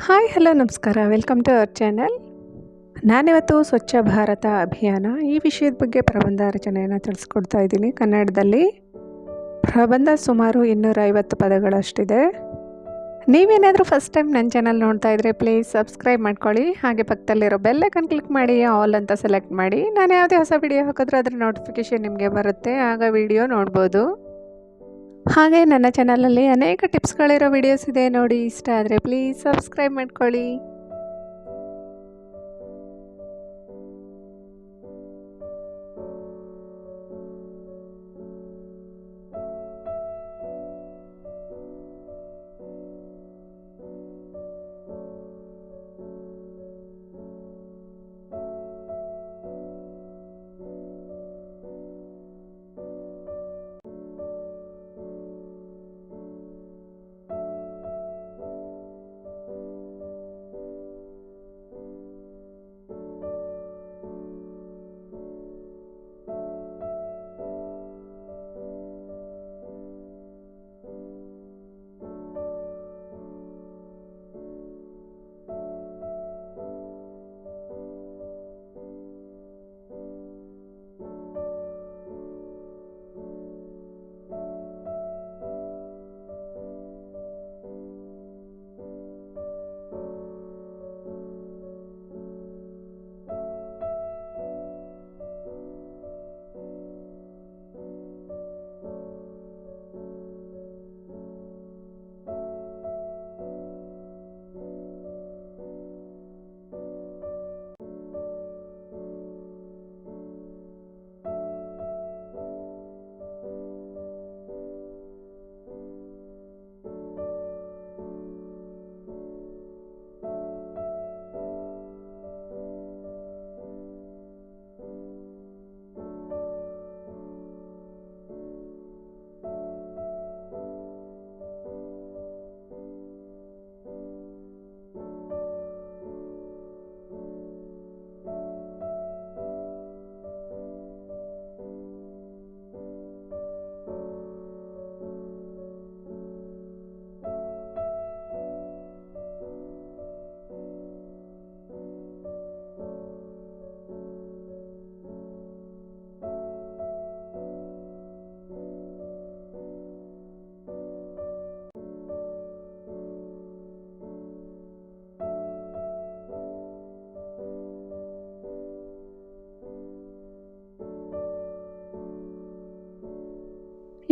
Hi hello ನಮಸ್ಕಾರ welcome to our channel. ನಾನಿವತ್ತು ಸ್ವಚ್ಛ ಭಾರತ ಅಭಿಯಾನ ಈ ವಿಷಯದ ಬಗ್ಗೆ ಪ್ರಬಂಧ ರಚನೆಯನ್ನು ತಿಳಿಸ್ಕೊಡ್ತಾ ಇದ್ದೀನಿ ಕನ್ನಡದಲ್ಲಿ. ಪ್ರಬಂಧ ಸುಮಾರು 250 ಪದಗಳಷ್ಟಿದೆ. ನೀವೇನಾದರೂ ಫಸ್ಟ್ ಟೈಮ್ ನನ್ನ ಚಾನಲ್ ನೋಡ್ತಾ ಇದ್ದರೆ ಪ್ಲೀಸ್ ಸಬ್ಸ್ಕ್ರೈಬ್ ಮಾಡ್ಕೊಳ್ಳಿ. ಹಾಗೆ ಪಕ್ಕದಲ್ಲಿರೋ ಬೆಲ್ ಐಕಾನ್ ಕ್ಲಿಕ್ ಮಾಡಿ ಆಲ್ ಅಂತ ಸೆಲೆಕ್ಟ್ ಮಾಡಿ. ನಾನು ಯಾವುದೇ ಹೊಸ ವಿಡಿಯೋ ಹಾಕಿದ್ರೆ ಅದರ ನೋಟಿಫಿಕೇಷನ್ ನಿಮಗೆ ಬರುತ್ತೆ, ಆಗ ವಿಡಿಯೋ ನೋಡ್ಬೋದು. ಹಾಗೆ ನನ್ನ ಚಾನಲಲ್ಲಿ ಅನೇಕ ಟಿಪ್ಸ್ಗಳಿರೋ ವಿಡಿಯೋಸ್ ಇದೆ, ನೋಡಿ. ಇಷ್ಟ ಆದರೆ ಪ್ಲೀಸ್ ಸಬ್ಸ್ಕ್ರೈಬ್ ಮಾಡ್ಕೊಳ್ಳಿ.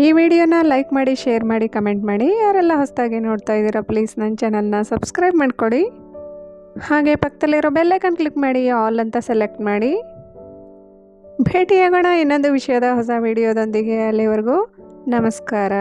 ಈ ವಿಡಿಯೋನ ಲೈಕ್ ಮಾಡಿ, ಶೇರ್ ಮಾಡಿ, ಕಮೆಂಟ್ ಮಾಡಿ. ಯಾರೆಲ್ಲ ಹೊಸದಾಗಿ ನೋಡ್ತಾ ಇದ್ದೀರಾ ಪ್ಲೀಸ್ ನನ್ನ ಚಾನಲ್ನ ಸಬ್ಸ್ಕ್ರೈಬ್ ಮಾಡ್ಕೊಳ್ಳಿ. ಹಾಗೆ ಪಕ್ಕದಲ್ಲಿರೋ ಬೆಲ್ ಐಕಾನ್ ಕ್ಲಿಕ್ ಮಾಡಿ ಆಲ್ ಅಂತ ಸೆಲೆಕ್ಟ್ ಮಾಡಿ. ಭೇಟಿಯಾಗೋಣ ಇನ್ನೊಂದು ವಿಷಯದ ಹೊಸ ವಿಡಿಯೋದೊಂದಿಗೆ. ಅಲ್ಲಿವರೆಗೂ ನಮಸ್ಕಾರ.